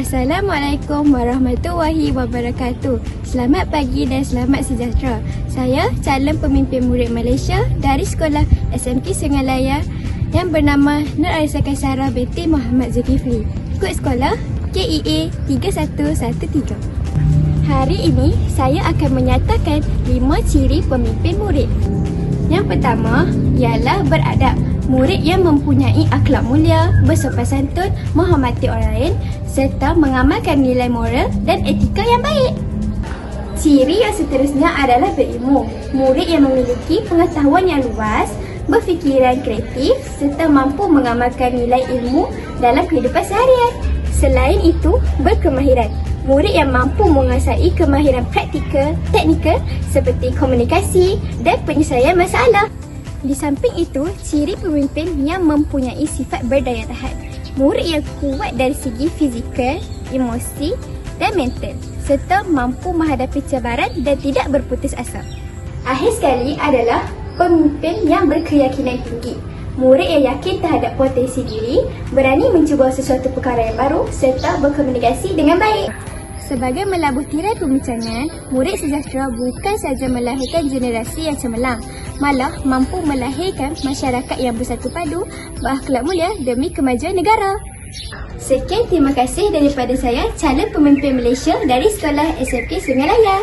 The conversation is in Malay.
Assalamualaikum warahmatullahi wabarakatuh. Selamat pagi dan selamat sejahtera. Saya calon pemimpin murid Malaysia dari sekolah SMK Sungai Layar yang bernama Nur Alisa Kaisara binti Muhammad Zulkifli. Kod sekolah KEA 3113. Hari ini saya akan menyatakan 5 ciri pemimpin murid. Yang pertama ialah beradab. Murid yang mempunyai akhlak mulia, bersopan santun, menghormati orang lain serta mengamalkan nilai moral dan etika yang baik. Ciri yang seterusnya adalah berilmu. Murid yang memiliki pengetahuan yang luas, berfikiran kreatif serta mampu mengamalkan nilai ilmu dalam kehidupan seharian. Selain itu, berkemahiran. Murid yang mampu menguasai kemahiran teknikal seperti komunikasi dan penyelesaian masalah. Di samping itu, ciri pemimpin yang mempunyai sifat berdaya tahan. Murid yang kuat dari segi fizikal, emosi dan mental serta mampu menghadapi cabaran dan tidak berputus asa. Akhir sekali adalah pemimpin yang berkeyakinan tinggi. Murid yang yakin terhadap potensi diri, berani mencuba sesuatu perkara yang baru serta berkomunikasi dengan baik. Sebagai melabuh tirai pembincangan, murid sejahtera bukan sahaja melahirkan generasi yang cemerlang, malah mampu melahirkan masyarakat yang bersatu padu, berakhlak mulia demi kemajuan negara. Sekian, terima kasih daripada saya, calon pemimpin Malaysia dari sekolah SMK Sungai Layar.